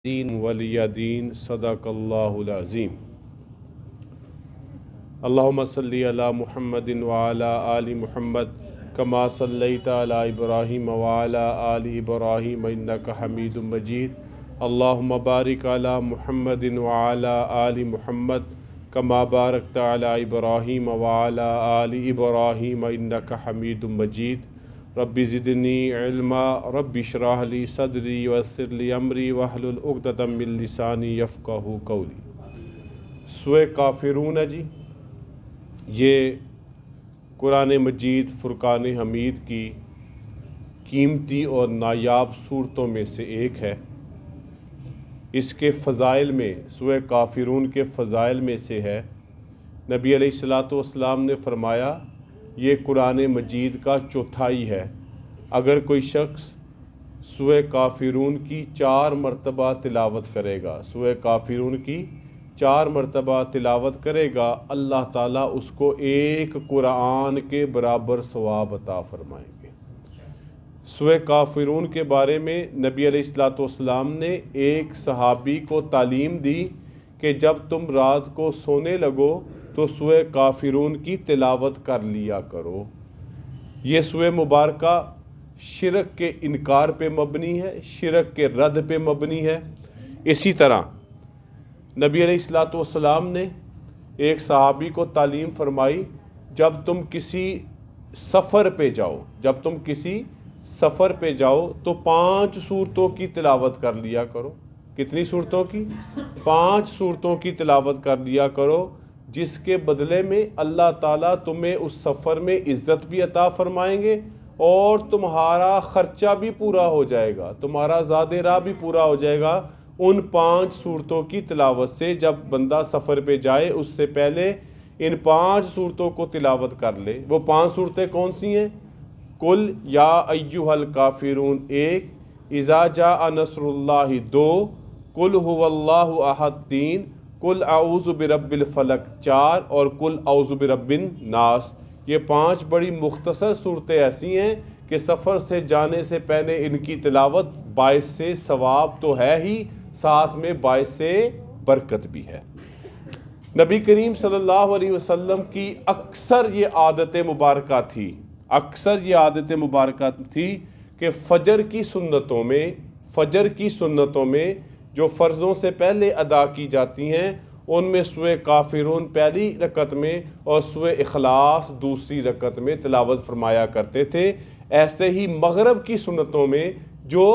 دین ولی دین صدق اللہ العظیم۔ اللہم صلی علی محمد وعلی آل محمد کما صلیت علی ابراہیم وعلی آل ابراہیم انک حمید مجید۔ اللہم بارک علی محمد وعلی آل محمد کما بارکت علی ابراہیم وعلی آل ابراہیم انک حمید مجید۔ رب زدنی علما رب اشرح لی صدری ویسر لی امری واحلل عقدۃ من لسانی یفقہوا قولی۔ سورہ کافرون ہے جی، یہ قرآن مجید فرقان حمید کی قیمتی اور نایاب صورتوں میں سے ایک ہے۔ اس کے فضائل میں، سورہ کافرون کے فضائل میں سے ہے، نبی علیہ الصلوۃ والسلام نے فرمایا یہ قرآن مجید کا چوتھائی ہے۔ اگر کوئی شخص سورہ کافرون کی 4 مرتبہ تلاوت کرے گا، سورہ کافرون کی 4 مرتبہ تلاوت کرے گا، اللہ تعالیٰ اس کو ایک قرآن کے برابر ثواب عطا فرمائیں گے۔ سورہ کافرون کے بارے میں نبی علیہ الصلوۃ والسلام نے ایک صحابی کو تعلیم دی کہ جب تم رات کو سونے لگو تو سورہ کافرون کی تلاوت کر لیا کرو۔ یہ سورہ مبارکہ شرک کے انکار پہ مبنی ہے، شرک کے رد پہ مبنی ہے۔ اسی طرح نبی علیہ الصلوۃ والسلام نے ایک صحابی کو تعلیم فرمائی، جب تم کسی سفر پہ جاؤ تو 5 سورتوں کی تلاوت کر لیا کرو۔ کتنی سورتوں کی؟ 5 سورتوں کی تلاوت کر لیا کرو، جس کے بدلے میں اللہ تعالیٰ تمہیں اس سفر میں عزت بھی عطا فرمائیں گے اور تمہارا خرچہ بھی پورا ہو جائے گا، تمہارا زاد راہ بھی پورا ہو جائے گا ان 5 سورتوں کی تلاوت سے۔ جب بندہ سفر پہ جائے اس سے پہلے ان 5 سورتوں کو تلاوت کر لے۔ وہ 5 سورتیں کون سی ہیں؟ قل یا ایھا الکافرون 1، اذا جاء نصر اللہ 2، قل هو اللہ احد 3، قل اعوذ برب الفلق 4 اور قل اعوذ برب الناس۔ یہ 5 بڑی مختصر صورتیں ایسی ہیں کہ سفر سے جانے سے پہلے ان کی تلاوت باعث سے ثواب تو ہے ہی، ساتھ میں باعث سے برکت بھی ہے۔ نبی کریم صلی اللہ علیہ وسلم کی اکثر یہ عادت مبارکہ تھی کہ فجر کی سنتوں میں جو فرضوں سے پہلے ادا کی جاتی ہیں ان میں سورہ کافرون پہلی رکعت میں اور سورہ اخلاص دوسری رکعت میں تلاوت فرمایا کرتے تھے۔ ایسے ہی مغرب کی سنتوں میں جو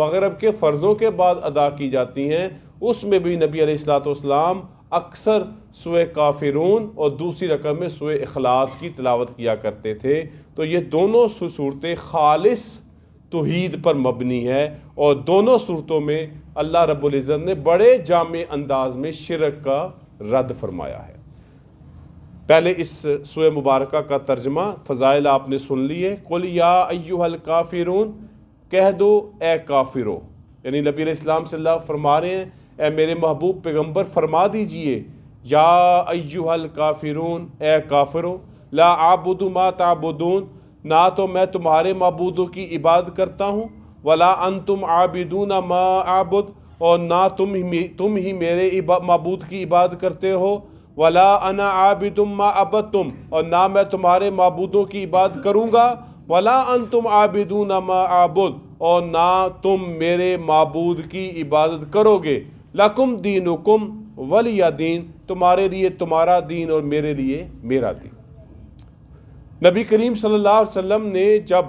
مغرب کے فرضوں کے بعد ادا کی جاتی ہیں اس میں بھی نبی علیہ الصلوۃ والسلام اکثر سورہ کافرون اور دوسری رکعت میں سورہ اخلاص کی تلاوت کیا کرتے تھے۔ تو یہ دونوں صورتیں خالص توحید پر مبنی ہے اور دونوں صورتوں میں اللہ رب العزت نے بڑے جامع انداز میں شرک کا رد فرمایا ہے۔ پہلے اس سورہ مبارکہ کا ترجمہ فضائل آپ نے سن لیے۔ قل یا ایھا الکافرون، کہہ دو اے کافرو، یعنی نبی علیہ السلام صلی اللہ فرما رہے ہیں اے میرے محبوب پیغمبر فرما دیجئے یا ایھا الکافرون، اے کافرو، لا اعبد ما تعبدون، نہ تو میں تمہارے معبودوں کی عبادت کرتا ہوں، ولا انتم عابدون ما اعبد، اور نہ تم ہی میرے معبود کی عبادت کرتے ہو، ولا انا عابد ما عبدتم، اور نہ میں تمہارے معبودوں کی عبادت کروں گا، ولا انتم عابدون ما اعبد، اور نہ تم میرے معبود کی عبادت کرو گے، لکم دینکم ولی دین، تمہارے لیے تمہارا دین اور میرے لیے میرا دین۔ نبی کریم صلی اللہ علیہ وسلم نے جب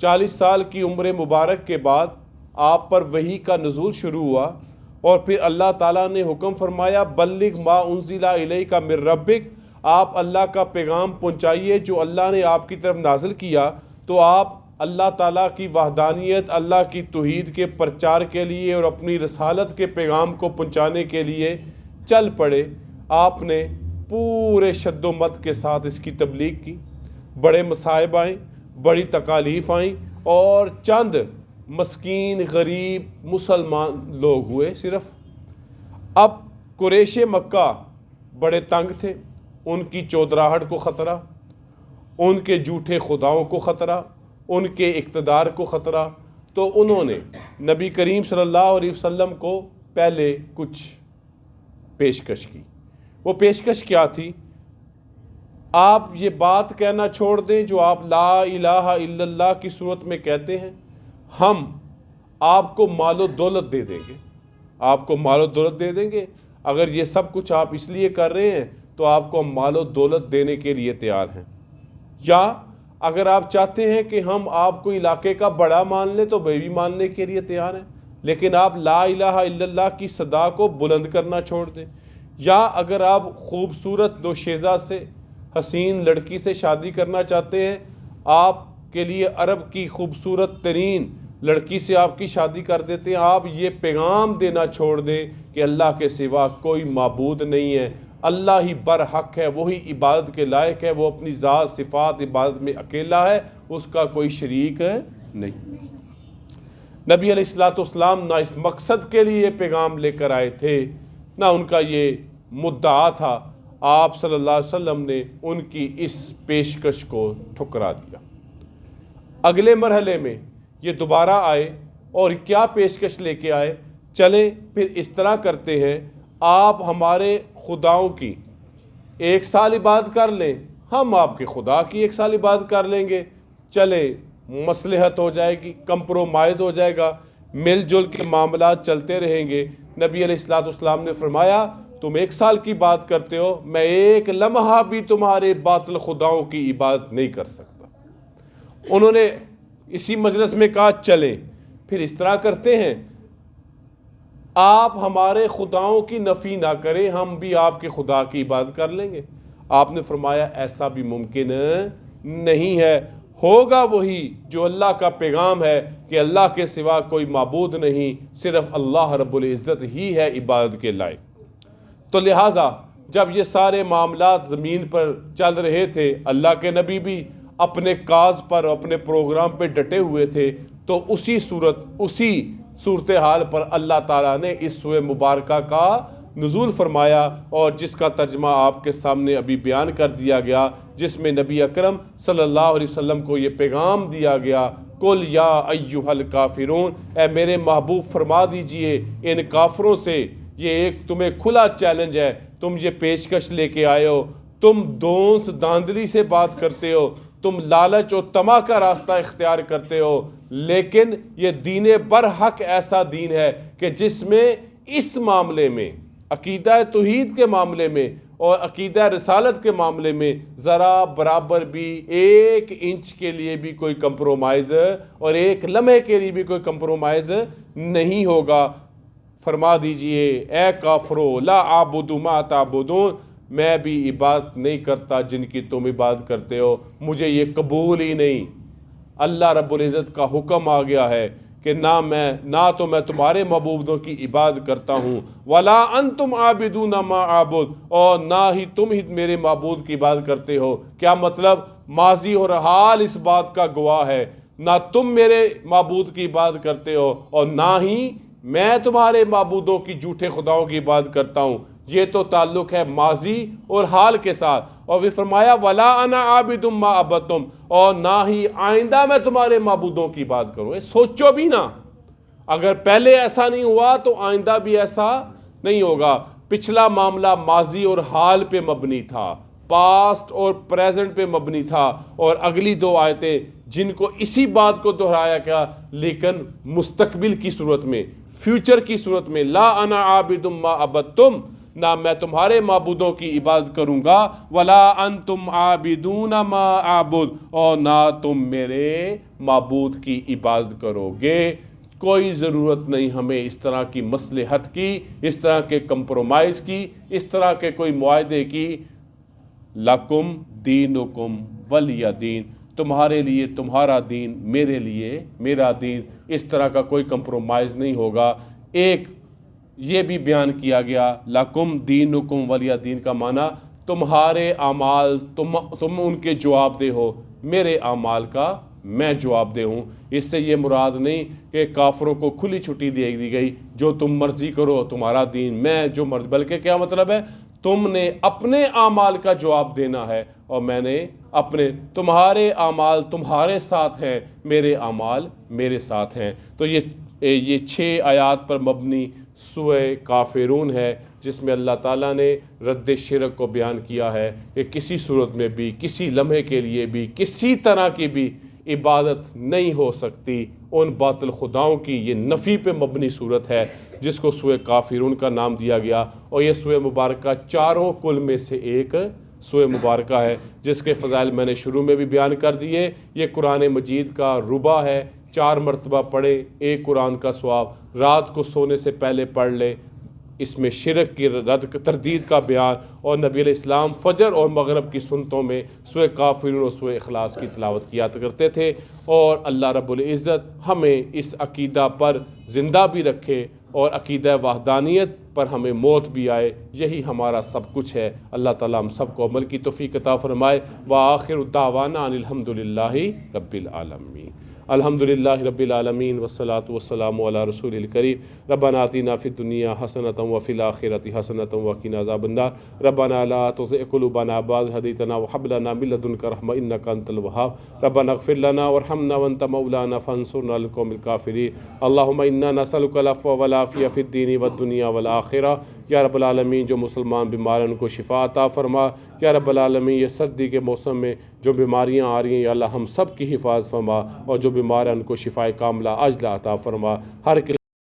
40 سال کی عمر مبارک کے بعد آپ پر وحی کا نزول شروع ہوا اور پھر اللہ تعالیٰ نے حکم فرمایا بلغ ما انزل الیک من ربک، آپ اللہ کا پیغام پہنچائیے جو اللہ نے آپ کی طرف نازل کیا، تو آپ اللہ تعالیٰ کی وحدانیت، اللہ کی توحید کے پرچار کے لیے اور اپنی رسالت کے پیغام کو پہنچانے کے لیے چل پڑے۔ آپ نے پورے شد و مت کے ساتھ اس کی تبلیغ کی۔ بڑے مصائب آئیں، بڑی تکالیف آئیں اور چند مسکین غریب مسلمان لوگ ہوئے صرف۔ اب قریش مکہ بڑے تنگ تھے، ان کی چودراہٹ کو خطرہ، ان کے جھوٹے خداؤں کو خطرہ، ان کے اقتدار کو خطرہ، تو انہوں نے نبی کریم صلی اللہ علیہ وسلم کو پہلے کچھ پیشکش کی. وہ پیشکش کیا تھی؟ آپ یہ بات کہنا چھوڑ دیں جو آپ لا الہ الا اللہ کی صورت میں کہتے ہیں، ہم آپ کو مال و دولت دے دیں گے. آپ کو مال و دولت دے دیں گے. اگر یہ سب کچھ آپ اس لیے کر رہے ہیں تو آپ کو مال و دولت دینے کے لیے تیار ہیں. یا اگر آپ چاہتے ہیں کہ ہم آپ کو علاقے کا بڑا مان لیں تو وہ بھی ماننے کے لیے تیار ہیں، لیکن آپ لا الہ الا اللہ کی صدا کو بلند کرنا چھوڑ دیں. یا اگر آپ خوبصورت دوشیزہ سے، حسین لڑکی سے شادی کرنا چاہتے ہیں، آپ کے لیے عرب کی خوبصورت ترین لڑکی سے آپ کی شادی کر دیتے ہیں، آپ یہ پیغام دینا چھوڑ دیں کہ اللہ کے سوا کوئی معبود نہیں ہے، اللہ ہی برحق ہے، وہی عبادت کے لائق ہے، وہ اپنی ذات صفات عبادت میں اکیلا ہے، اس کا کوئی شریک نہیں. نبی علیہ الصلوۃ والسلام نہ اس مقصد کے لیے یہ پیغام لے کر آئے تھے، نہ ان کا یہ مدعا تھا. آپ صلی اللہ علیہ وسلم نے ان کی اس پیشکش کو ٹھکرا دیا. اگلے مرحلے میں یہ دوبارہ آئے اور کیا پیشکش لے کے آئے؟ چلیں پھر اس طرح کرتے ہیں، آپ ہمارے خداؤں کی 1 سال عبادت کر لیں، ہم آپ کے خدا کی 1 سال عبادت کر لیں گے. چلیں مصلحت ہو جائے گی، کمپرومائز ہو جائے گا، مل جل کے معاملات چلتے رہیں گے. نبی علیہ الصلوۃ والسلام نے فرمایا تم 1 سال کی بات کرتے ہو، میں 1 لمحہ بھی تمہارے باطل خداؤں کی عبادت نہیں کر سکتا. انہوں نے اسی مجلس میں کہا چلیں پھر اس طرح کرتے ہیں، آپ ہمارے خداؤں کی نفی نہ کریں، ہم بھی آپ کے خدا کی عبادت کر لیں گے. آپ نے فرمایا ایسا بھی ممکن نہیں ہے، ہوگا وہی جو اللہ کا پیغام ہے کہ اللہ کے سوا کوئی معبود نہیں، صرف اللہ رب العزت ہی ہے عبادت کے لائق. تو لہٰذا جب یہ سارے معاملات زمین پر چل رہے تھے، اللہ کے نبی بھی اپنے کاز پر، اپنے پروگرام پہ ڈٹے ہوئے تھے، تو اسی صورتحال پر اللہ تعالیٰ نے اس سورہ مبارکہ کا نزول فرمایا، اور جس کا ترجمہ آپ کے سامنے ابھی بیان کر دیا گیا، جس میں نبی اکرم صلی اللہ علیہ وسلم کو یہ پیغام دیا گیا، قل یا ایھا الکافرون، اے میرے محبوب فرما دیجئے ان کافروں سے، یہ ایک تمہیں کھلا چیلنج ہے، تم یہ پیشکش لے کے آئے ہو، تم دونس داندلی سے بات کرتے ہو، تم لالچ و طمع کا راستہ اختیار کرتے ہو، لیکن یہ دین برحق ایسا دین ہے کہ جس میں اس معاملے میں، عقیدہ توحید کے معاملے میں اور عقیدہ رسالت کے معاملے میں ذرا برابر بھی 1 انچ کے لیے بھی کوئی کمپرومائز اور 1 لمحے کے لیے بھی کوئی کمپرومائز نہیں ہوگا. فرما دیجئے اے کافرو لا اعبد ما تعبدون، میں بھی عبادت نہیں کرتا جن کی تم عبادت کرتے ہو، مجھے یہ قبول ہی نہیں. اللہ رب العزت کا حکم آ گیا ہے کہ نہ تو میں تمہارے معبودوں کی عبادت کرتا ہوں، ولا انتم عابدون ما اعبد، اور نہ ہی تم ہی میرے معبود کی عبادت کرتے ہو. کیا مطلب؟ ماضی اور حال اس بات کا گواہ ہے، نہ تم میرے معبود کی عبادت کرتے ہو اور نہ ہی میں تمہارے معبودوں کی جھوٹے خداؤں کی عبادت کرتا ہوں. یہ تو تعلق ہے ماضی اور حال کے ساتھ. اور بھی فرمایا ولا انا عابد ما عبدتم، اور نہ ہی آئندہ میں تمہارے معبودوں کی بات کروں. سوچو بھی نا، اگر پہلے ایسا نہیں ہوا تو آئندہ بھی ایسا نہیں ہوگا. پچھلا معاملہ ماضی اور حال پہ مبنی تھا، پاسٹ اور پریزنٹ پہ مبنی تھا، اور اگلی 2 آیتیں جن کو اسی بات کو دہرایا گیا، لیکن مستقبل کی صورت میں، فیوچر کی صورت میں. لا انا عابد ما عبدتم، نہ میں تمہارے معبودوں کی عبادت کروں گا، ولا انتم عابدون ما اعبد، اور نہ تم میرے معبود کی عبادت کرو گے. کوئی ضرورت نہیں ہمیں اس طرح کی مصلحت کی، اس طرح کے کمپرومائز کی، اس طرح کے کوئی معاہدے کی. لکم دینکم ولی دین، تمہارے لیے تمہارا دین، میرے لیے میرا دین. اس طرح کا کوئی کمپرومائز نہیں ہوگا. ایک یہ بھی بیان کیا گیا لکم دینکم ولی دین کا معنی تمہارے اعمال تم ان کے جواب دہ ہو، میرے اعمال کا میں جواب دہ ہوں. اس سے یہ مراد نہیں کہ کافروں کو کھلی چھٹی دے دی گئی، جو تم مرضی کرو تمہارا دین، میں جو مرضی، بلکہ کیا مطلب ہے؟ تم نے اپنے اعمال کا جواب دینا ہے اور میں نے اپنے تمہارے اعمال تمہارے ساتھ ہیں، میرے اعمال میرے ساتھ ہیں۔ تو یہ 6 آیات پر مبنی سورہ کافرون ہے، جس میں اللہ تعالیٰ نے رد شرک کو بیان کیا ہے کہ کسی صورت میں بھی، کسی لمحے کے لیے بھی، کسی طرح کی بھی عبادت نہیں ہو سکتی ان باطل خداؤں کی۔ یہ نفی پہ مبنی صورت ہے جس کو سورہ کافرون کا نام دیا گیا، اور یہ سورہ مبارکہ چاروں کل میں سے ایک سورہ مبارکہ ہے جس کے فضائل میں نے شروع میں بھی بیان کر دیے۔ یہ قرآن مجید کا ربع ہے، 4 مرتبہ پڑھیں، ایک قرآن کا ثواب، رات کو سونے سے پہلے پڑھ لیں۔ اس میں شرک کی تردید کا بیان، اور نبی علیہ السلام فجر اور مغرب کی سنتوں میں سورہ کافرون اور سورہ اخلاص کی تلاوت کیا کرتے تھے۔ اور اللہ رب العزت ہمیں اس عقیدہ پر زندہ بھی رکھے اور عقیدہ وحدانیت پر ہمیں موت بھی آئے، یہی ہمارا سب کچھ ہے۔ اللہ تعالیٰ ہم سب کو عمل کی توفیق عطا فرمائے۔ وآخر دعوانا ان الحمد للہ رب العالمین۔ الحمد للہ رب العالمین والصلاة والسلام علی رسول الکریم۔ ربنا آتنا فی الدنیا حسنۃ وفی الآخرۃ حسنۃ وقنا عذاب النار۔ ربنا لا تزغ قلوبنا بعد إذ هديتنا وهب لنا من لدنك رحمة إنك أنت الوهاب۔ ربنا اغفر لنا وارحمنا وأنت مولانا فانصرنا على القوم الكافرين۔ اللهم إنا نسألك العفو والعافية في الدين والدنيا والآخرة۔ یا رب العالمین جو مسلمان بیمار ہیں ان کو شفا عطا فرما۔ یا رب العالمین یہ سردی کے موسم میں جو بیماریاں آ رہی ہیں یا اللہ ہم سب کی حفاظت فرما، اور جو بیمار ہیں ان کو شفائے کاملہ عاجلہ عطا فرما۔ ہر